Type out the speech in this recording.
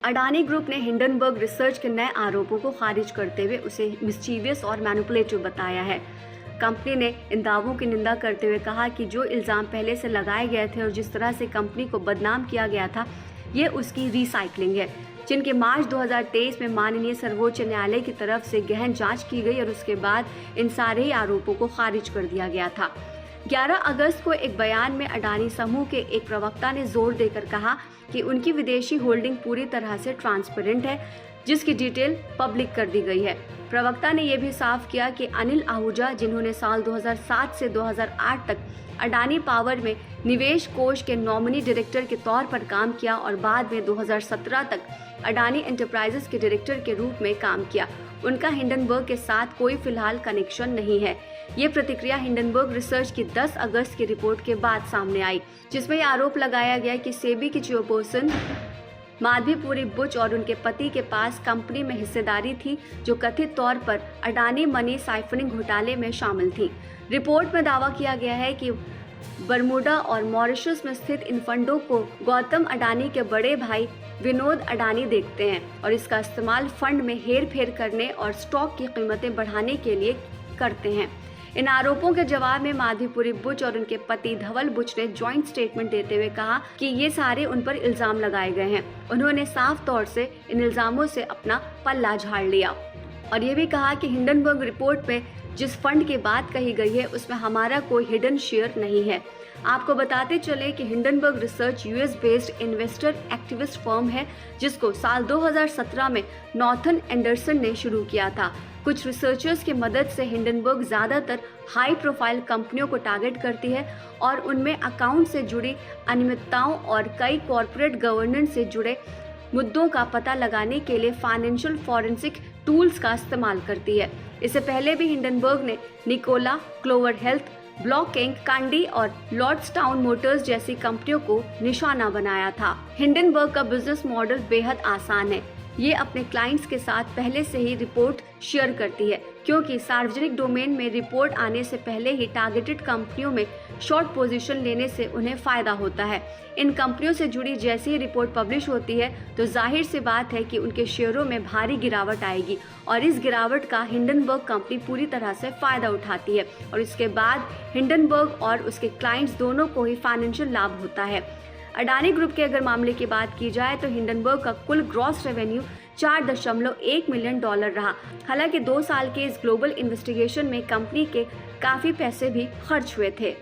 Adani group ने Hindenburg research के नए आरोपों को खारिज करते हुए उसे मिस्चीवियस और मैनिपुलेटिव बताया है। कंपनी ने इन दावों की निंदा करते हुए कहा कि जो इल्ज़ाम पहले से लगाए गए थे और जिस तरह से कंपनी को बदनाम किया गया था, ये उसकी रिसाइकलिंग है, जिनके मार्च 2023 में माननीय सर्वोच्च न्यायालय की तरफ से गहन जांच की गई और उसके बाद इन सारे ही आरोपों को खारिज कर दिया गया था। 11 अगस्त को एक बयान में अडानी समूह के एक प्रवक्ता ने जोर देकर कहा कि उनकी विदेशी होल्डिंग पूरी तरह से ट्रांसपेरेंट है, जिसकी डिटेल पब्लिक कर दी गई है। प्रवक्ता ने यह भी साफ किया कि अनिल आहूजा, जिन्होंने साल 2007 से 2008 तक अडानी पावर में निवेश कोष के नॉमिनी डायरेक्टर के तौर पर काम किया और बाद में 2017 तक अडानी एंटरप्राइजेस के डायरेक्टर के रूप में काम किया, उनका हिंडनबर्ग के साथ कोई फिलहाल कनेक्शन नहीं है। ये प्रतिक्रिया हिंडनबर्ग रिसर्च की 10 अगस्त की रिपोर्ट के बाद सामने आई, जिसमें यह आरोप लगाया गया कि सेबी की चेयरपर्सन माधवीपुरी बुच और उनके पति के पास कंपनी में हिस्सेदारी थी, जो कथित तौर पर अडानी मनी साइफनिंग घोटाले में शामिल थी। रिपोर्ट में दावा किया गया है कि बरमूडा और मॉरिशस में स्थित इन फंडों को गौतम अडानी के बड़े भाई विनोद अडानी देखते हैं और इसका इस्तेमाल फंड में हेर फेर करने और स्टॉक की कीमतें बढ़ाने के लिए करते हैं। इन आरोपों के जवाब में माधवीपुरी बुच और उनके पति धवल बुच ने जॉइंट स्टेटमेंट देते हुए कहा कि ये सारे उन पर इल्जाम लगाए गए हैं। उन्होंने साफ तौर से इन इल्जामों से अपना पल्ला झाड़ लिया और ये भी कहा कि हिंडनबर्ग रिपोर्ट में जिस फंड की बात कही गई है उसमें हमारा कोई हिडन शेयर नहीं है। आपको बताते चले कि Hindenburg research US based investor activist firm है, जिसको साल 2017 में नॉर्थन एंडरसन ने शुरू किया था। कुछ रिसर्चर्स की मदद से हिंडनबर्ग ज़्यादातर हाई प्रोफाइल कंपनियों को टारगेट करती है और उनमें अकाउंट से जुड़ी अनियमितताओं और कई कॉरपोरेट गवर्नेंस से जुड़े मुद्दों का पता लगाने के लिए फाइनेंशियल फॉरेंसिक टूल्स का इस्तेमाल करती है। इससे पहले भी हिंडनबर्ग ने Nikola, Clover Health, Block Inc, Kandi और लॉर्ड्सटाउन मोटर्स जैसी कंपनियों को निशाना बनाया था। हिंडनबर्ग का बिजनेस मॉडल बेहद आसान है। ये अपने क्लाइंट्स के साथ पहले से ही रिपोर्ट शेयर करती है, क्योंकि सार्वजनिक डोमेन में रिपोर्ट आने से पहले ही टारगेटेड कंपनियों में शॉर्ट पोजीशन लेने से उन्हें फायदा होता है। इन कंपनियों से जुड़ी जैसी ही रिपोर्ट पब्लिश होती है तो जाहिर सी बात है कि उनके शेयरों में भारी गिरावट आएगी और इस गिरावट का हिंडनबर्ग कंपनी पूरी तरह से फायदा उठाती है और इसके बाद हिंडनबर्ग और उसके क्लाइंट्स दोनों को ही फाइनेंशियल लाभ होता है। अडानी ग्रुप के अगर मामले की बात की जाए तो हिंडनबर्ग का कुल ग्रॉस रेवेन्यू $4.1 मिलियन रहा। हालांकि 2 साल के इस ग्लोबल इन्वेस्टिगेशन में कंपनी के काफी पैसे भी खर्च हुए थे।